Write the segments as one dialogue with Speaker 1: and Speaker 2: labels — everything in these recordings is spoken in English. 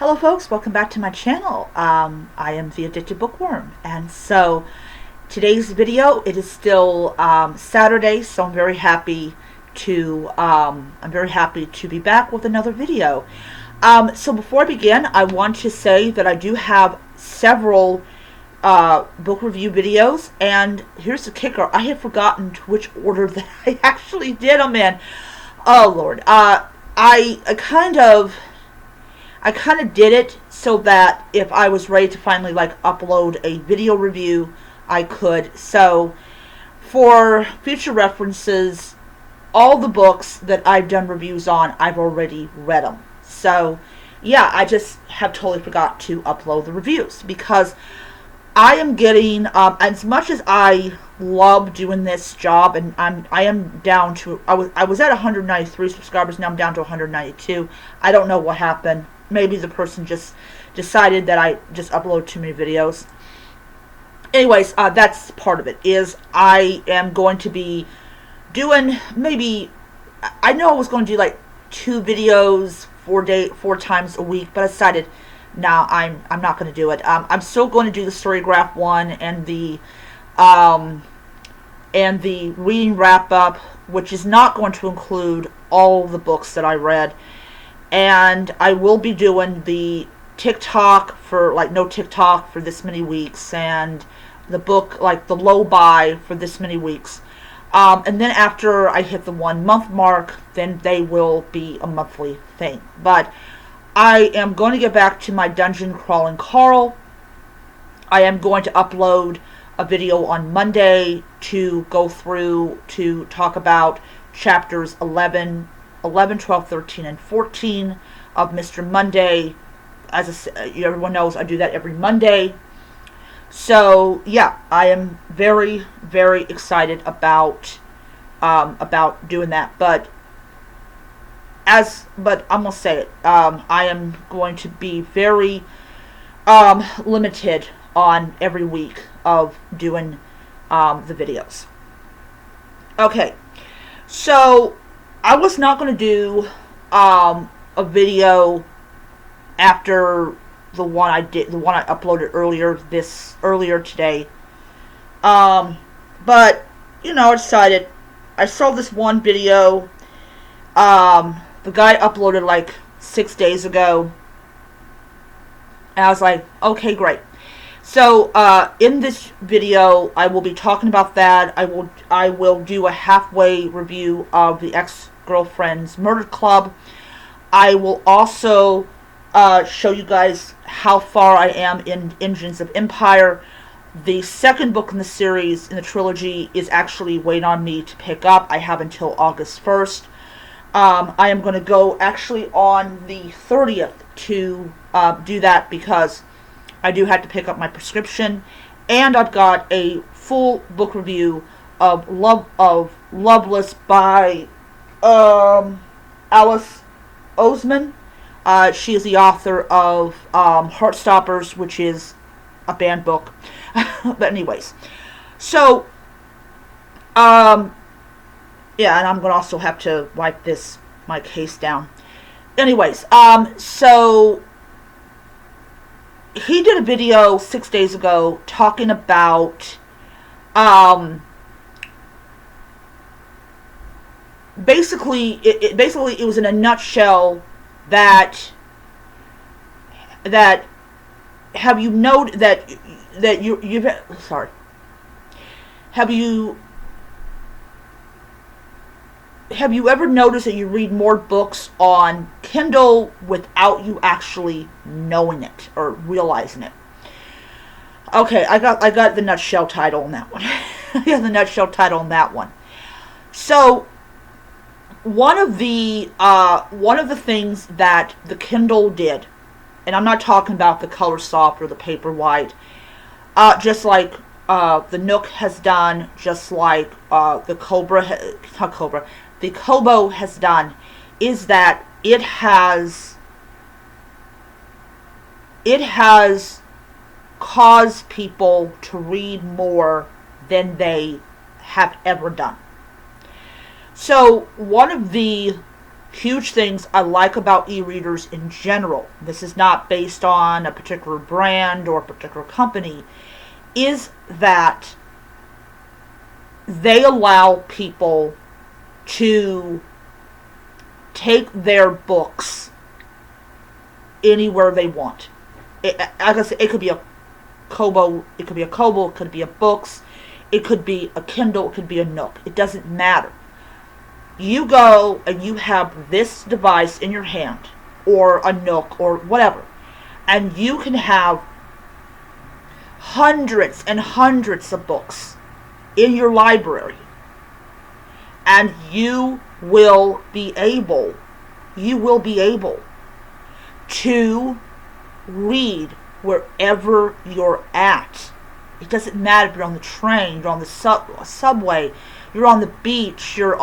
Speaker 1: Hello folks, welcome back to my channel. I am the Addicted Bookworm, and so today's video, it is still Saturday, so I'm very happy to be back with another video. So before I begin, I want to say that I do have several book review videos, and here's the kicker: I have forgotten which order that I actually did them in. Oh Lord, I kind of did it so that if I was ready to finally upload a video review, I could. So for future references, all the books that I've done reviews on, I've already read them. So yeah, I just have totally forgot to upload the reviews because I am getting, as much as I love doing this job, and I am down to, I was at 193 subscribers, now I'm down to 192. I don't know what happened. Maybe the person just decided that I just upload too many videos. Anyways, that's part of it, is I am going to be doing I know I was going to do like 2 videos 4 times a week, but I decided, nah, I'm not going to do it. I'm still going to do the Storygraph one and the reading wrap up, which is not going to include all the books that I read. And I will be doing the TikTok for no TikTok for this many weeks, and the book the low buy for this many weeks. And then after I hit the 1 month mark, then they will be a monthly thing. But I am going to get back to my Dungeon Crawling Carl. I am going to upload a video on Monday to go through to talk about chapters 11, 12, 13, and 14 of Mr. Monday. As everyone knows, I do that every Monday. So yeah, I am very, very excited about doing that. But I'm gonna say it. I am going to be very limited on every week of doing the videos. Okay, so I was not going to do a video after the one I uploaded earlier today. But I decided, I saw this one video. The guy uploaded 6 days ago, and I was like, okay, great. So in this video, I will be talking about that. I will do a halfway review of the Ex-Girlfriend's Murder Club. I will also show you guys how far I am in Engines of Empire. The second book in the series, in the trilogy, is actually waiting on me to pick up. I have until August 1st. I am going to go actually on the 30th to do that, because I do have to pick up my prescription, and I've got a full book review of Loveless by Alice Oseman. She is the author of Heartstoppers, which is a banned book. But anyways, so yeah, and I'm gonna also have to wipe my case down. Anyways, so he did a video 6 days ago talking about basically it was in a nutshell that have you noted that you've sorry have you ever noticed that you read more books on Kindle without you actually knowing it or realizing it? Okay, I got the nutshell title on that one. I got the nutshell title on that one. So one of the things that the Kindle did, and I'm not talking about the Color Soft or the Paper White, just like the Nook has done, just like the Kobo has done, is that it has caused people to read more than they have ever done. So one of the huge things I like about e-readers in general, this is not based on a particular brand or a particular company, is that they allow people to take their books anywhere they want. Like I said, it could be a Kobo, it could be a books, it could be a Kindle, it could be a Nook. It doesn't matter. You go and you have this device in your hand, or a Nook, or whatever, and you can have hundreds and hundreds of books in your library, and you will be able to read wherever you're at. It doesn't matter if you're on the train, you're on the subway, you're on the beach, you're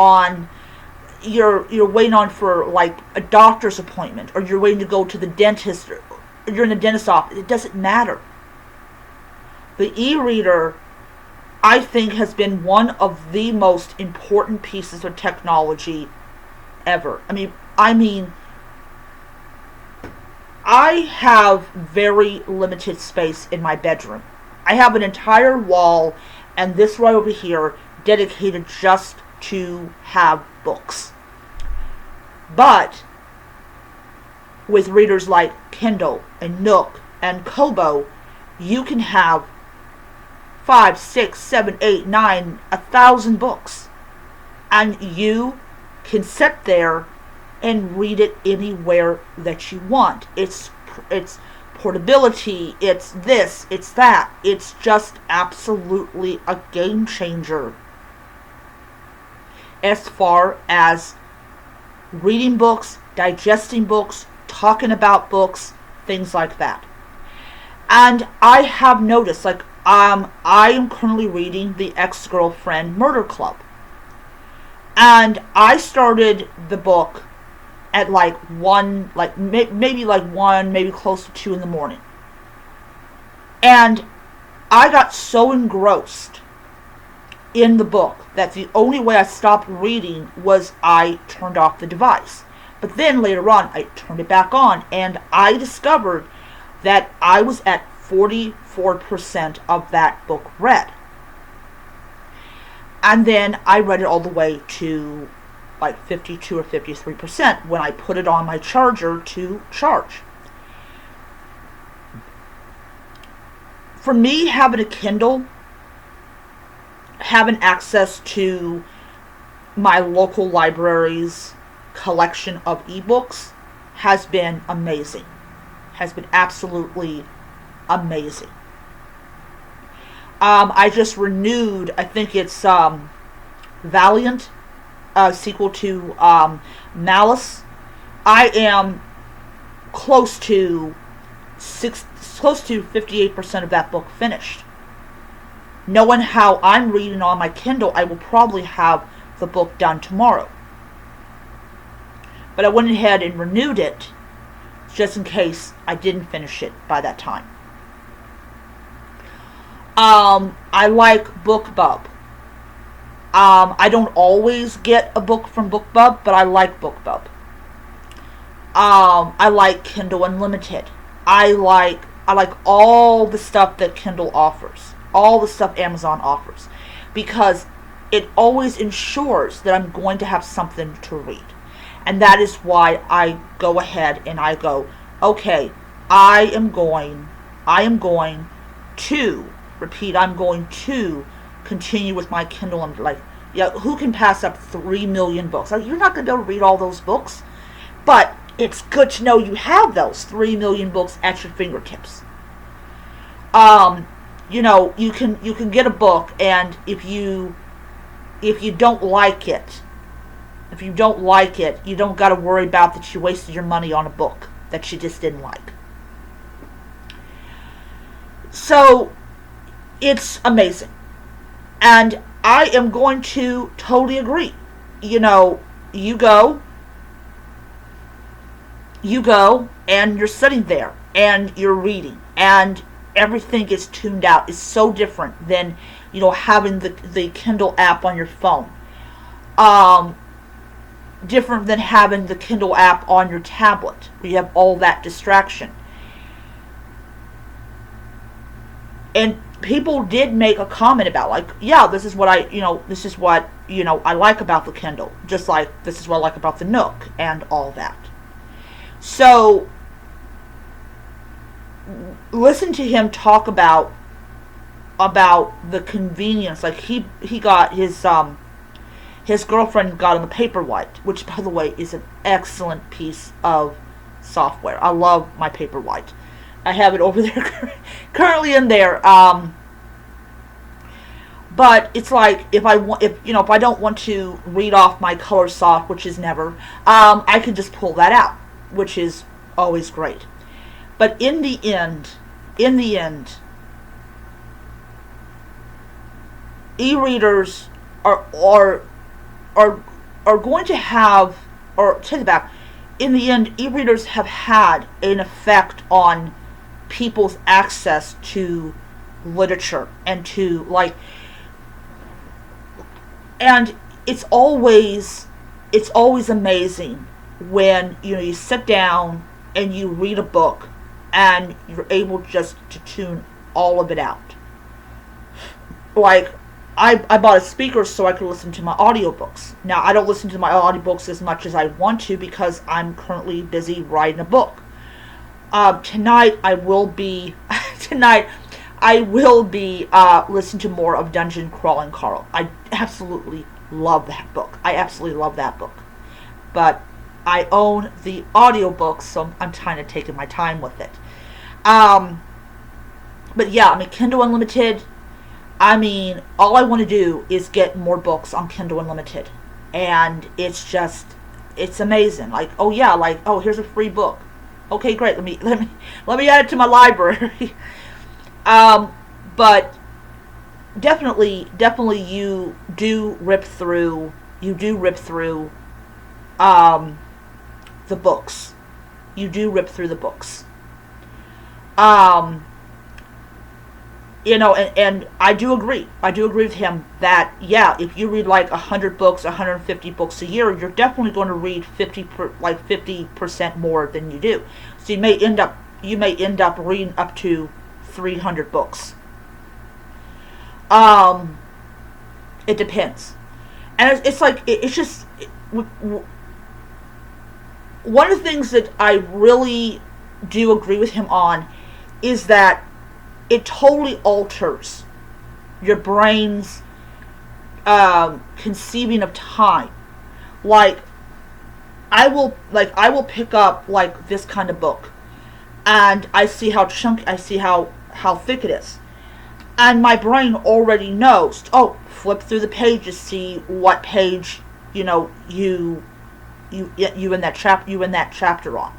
Speaker 1: waiting on for like a doctor's appointment, or you're waiting to go to the dentist, or you're in the dentist's office. It doesn't matter. The e-reader, I think, has been one of the most important pieces of technology ever. I mean, I have very limited space in my bedroom. I have an entire wall, and this right over here, dedicated just to have books. But with readers like Kindle and Nook and Kobo, you can have 5, 6, 7, 8, 9, 1,000 books. And you can sit there and read it anywhere that you want. It's portability, it's this, it's that. It's just absolutely a game changer as far as reading books, digesting books, talking about books, things like that. And I have noticed, like, I am currently reading The Ex-Girlfriend Murder Club. And I started the book at like 1, maybe close to 2 in the morning. And I got so engrossed in the book that the only way I stopped reading was I turned off the device. But then later on, I turned it back on, and I discovered that I was at 44% of that book read. And then I read it all the way to like 52 or 53% when I put it on my charger to charge. For me, having a Kindle, having access to my local library's collection of ebooks has been amazing. Has been absolutely amazing. I just renewed, I think it's Valiant, sequel to Malice. I am close to 58% of that book finished. Knowing how I'm reading on my Kindle, I will probably have the book done tomorrow. But I went ahead and renewed it just in case I didn't finish it by that time. I like BookBub. I don't always get a book from BookBub, but I like BookBub. I like Kindle Unlimited. I like all the stuff that Kindle offers, all the stuff Amazon offers, because it always ensures that I'm going to have something to read. And that is why I go ahead and I go, okay, I am going to continue with my Kindle. I'm like, yeah, who can pass up 3 million books? Like, you're not going to be able to read all those books, but it's good to know you have those 3 million books at your fingertips. You can get a book, and if you don't like it, you don't got to worry about that you wasted your money on a book that you just didn't like. So it's amazing. And I am going to totally agree. You go and you're sitting there and you're reading, and everything is tuned out. It's so different than, having the Kindle app on your phone. different than having the Kindle app on your tablet. You have all that distraction. And people did make a comment about, like, yeah, this is what this is what, I like about the Kindle. Just like this is what I like about the Nook and all that. So, listen to him talk about the convenience. Like, he got his girlfriend got him a Paperwhite, which, by the way, is an excellent piece of software. I love my Paperwhite. I have it over there, currently in there. But it's like, if I don't want to read off my color soft, which is never, I can just pull that out, which is always great. But in the end, e-readers are going to have, or take it back, in the end, e-readers have had an effect on people's access to literature and to, like, and it's always amazing when you sit down and you read a book and you're able just to tune all of it out. Like, I bought a speaker so I could listen to my audiobooks. Now, I don't listen to my audiobooks as much as I want to because I'm currently busy writing a book. Tonight I will be listening to more of Dungeon Crawling Carl. I absolutely love that book. But I own the audiobooks, so I'm kind of taking my time with it. But yeah, Kindle Unlimited, all I want to do is get more books on Kindle Unlimited. And it's amazing. Like, oh yeah, like, oh, here's a free book. Okay, great. Let me add it to my library. But definitely you do rip through the books. You do rip through the books. And I do agree with him that, yeah, if you read like 100 books, 150 books a year, you're definitely going to read 50% more than you do. So you may end up reading up to 300 books. It depends. And it's like, one of the things that I really do agree with him on is that it totally alters your brain's conceiving of time. Like, I will pick up like this kind of book, and I see how chunky, I see how thick it is, and my brain already knows. Oh, flip through the pages, see what page you in that chapter on.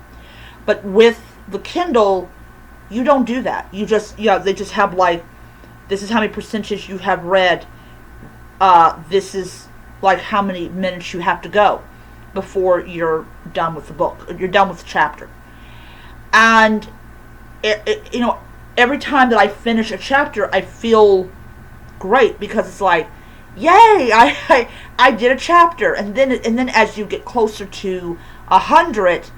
Speaker 1: But with the Kindle, you don't do that. You just, they just have like, this is how many percentage you have read. This is like how many minutes you have to go before you're done with the book. You're done with the chapter. And every time that I finish a chapter, I feel great because it's like, yay, I did a chapter. And then as you get closer to 100,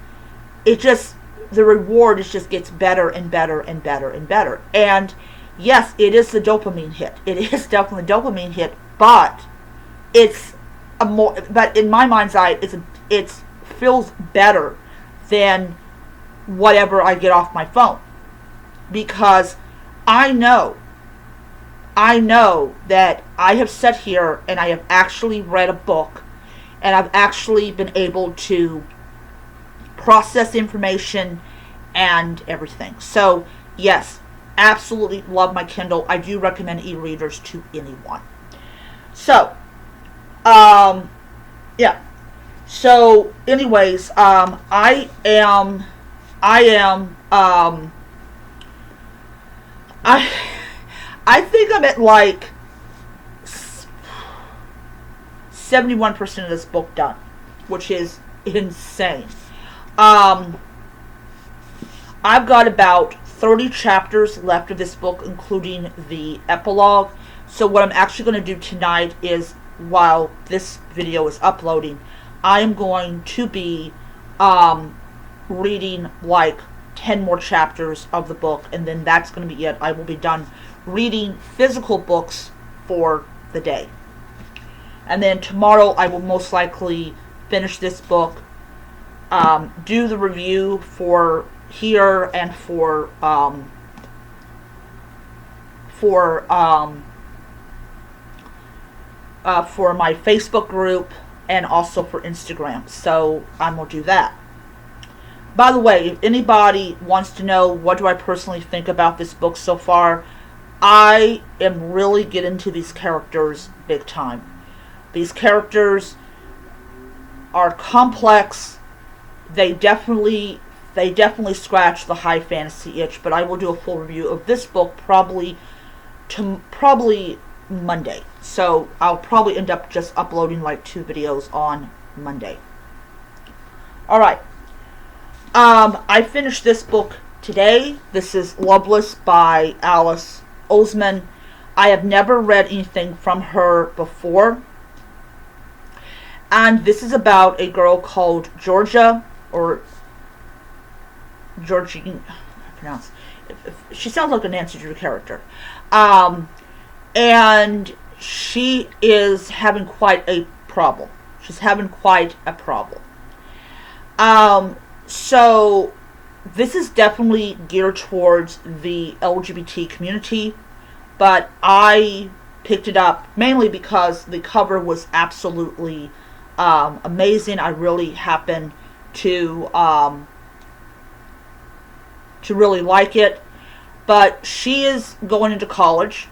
Speaker 1: the reward just gets better and better and better and better. And yes, it is the dopamine hit. It is definitely a dopamine hit, but but in my mind's eye, it feels better than whatever I get off my phone, because I know that I have sat here and I have actually read a book, and I've actually been able to process information and everything. So yes, absolutely love my Kindle. I do recommend e-readers to anyone. So yeah, so anyways, I think I'm at like 71% of this book done, which is insane. I've got about 30 chapters left of this book, including the epilogue. So what I'm actually going to do tonight is, while this video is uploading, I am going to be reading like 10 more chapters of the book, and then that's going to be it. I will be done reading physical books for the day. And then tomorrow I will most likely finish this book, do the review for here and for my Facebook group and also for Instagram. So I'm going to do that. By the way, if anybody wants to know what do I personally think about this book so far, I am really getting into these characters big time. These characters are complex. They definitely scratch the high fantasy itch, but I will do a full review of this book probably Monday. So I'll probably end up just uploading like 2 videos on Monday. Alright. I finished this book today. This is Loveless by Alice Oseman. I have never read anything from her before. And this is about a girl called Georgia, or Georgine, I pronounce. She sounds like a Nancy Drew character. And she is having quite a problem. She's having quite a problem. So this is definitely geared towards the LGBT community, but I picked it up mainly because the cover was absolutely amazing. I really happened to really like it. But she is going into college,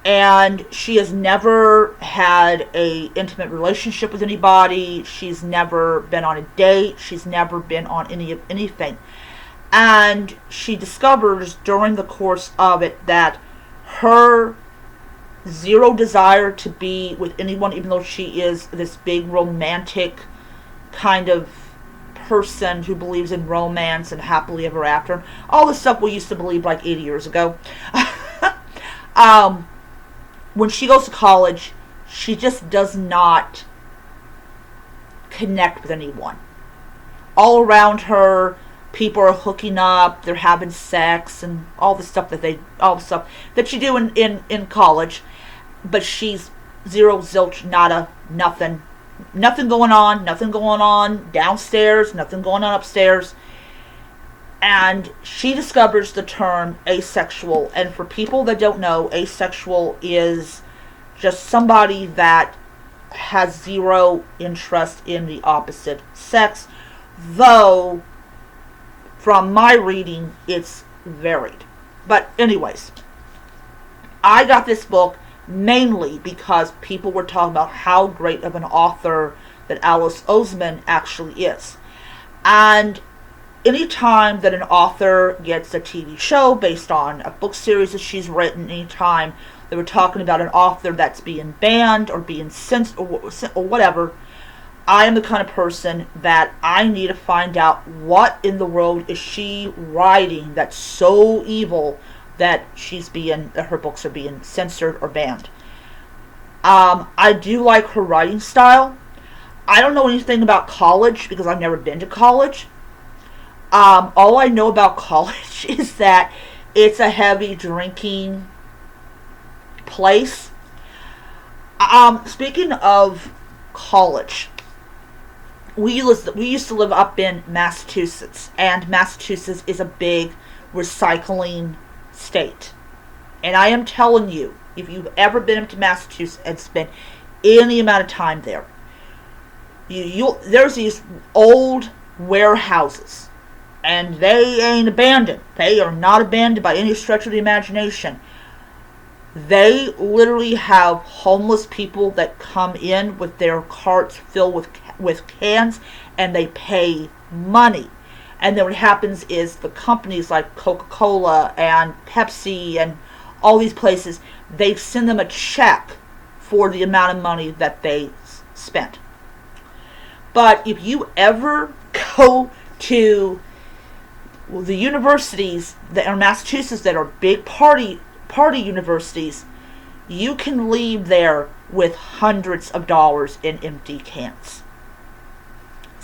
Speaker 1: and she has never had a intimate relationship with anybody. She's never been on a date. She's never been on anything. And she discovers during the course of it that her zero desire to be with anyone, even though she is this big romantic kind of person who believes in romance and happily ever after, all the stuff we used to believe like 80 years ago. When she goes to college, she just does not connect with anyone. All around her, people are hooking up, they're having sex, and all the stuff that you do in college. But she's zero, zilch, nada, nothing. Nothing going on downstairs, nothing going on upstairs. And she discovers the term asexual. And for people that don't know, asexual is just somebody that has zero interest in the opposite sex. Though, from my reading, it's varied. But anyways, I got this book mainly because people were talking about how great of an author that Alice Oseman actually is. And anytime that an author gets a TV show based on a book series that she's written, anytime they were talking about an author that's being banned or being censored or whatever, I am the kind of person that I need to find out what in the world is she writing that's so evil that her books are being censored or banned. I do like her writing style. I don't know anything about college because I've never been to college. All I know about college is that it's a heavy drinking place. Speaking of college, we used to live up in Massachusetts, and Massachusetts is a big recycling state. And I am telling you, if you've ever been up to Massachusetts and spent any amount of time there, there's these old warehouses, and they ain't abandoned. They are not abandoned by any stretch of the imagination. They literally have homeless people that come in with their carts filled with cans, and they pay money. And then what happens is the companies like Coca-Cola and Pepsi and all these places, they send them a check for the amount of money that they spent. But if you ever go to the universities that are in Massachusetts that are big party universities, you can leave there with hundreds of dollars in empty cans.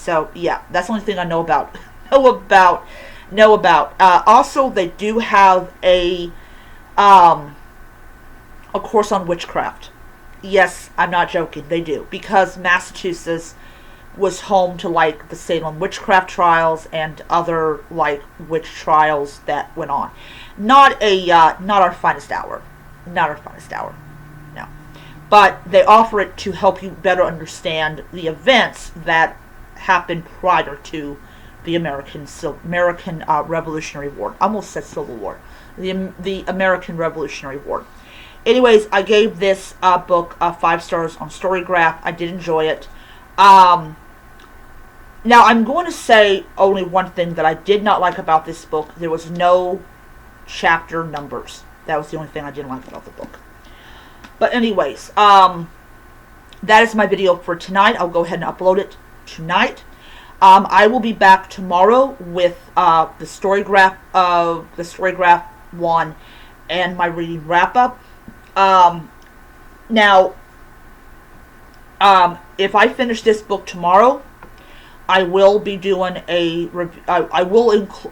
Speaker 1: So yeah, that's the only thing I know about. know about. Also, they do have a course on witchcraft. Yes, I'm not joking. They do, because Massachusetts was home to like the Salem witchcraft trials and other like witch trials that went on. Not our finest hour. Not our finest hour. No. But they offer it to help you better understand the events that happened prior to the American Revolutionary War. I almost said Civil War. The American Revolutionary War. Anyways, I gave this book 5 stars on Storygraph. I did enjoy it. Now, I'm going to say only one thing that I did not like about this book. There was no chapter numbers. That was the only thing I didn't like about the book. But anyways, that is my video for tonight. I'll go ahead and upload it tonight. I will be back tomorrow with the Storygraph one and my reading wrap up. Now, if I finish this book tomorrow, I will be doing a review. I will include.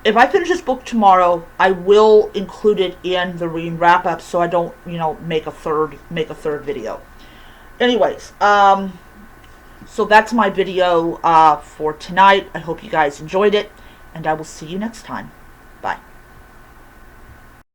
Speaker 1: If I finish this book tomorrow, I will include it in the reading wrap up, so I don't, make a third video. Anyways, so that's my video for tonight. I hope you guys enjoyed it, and I will see you next time.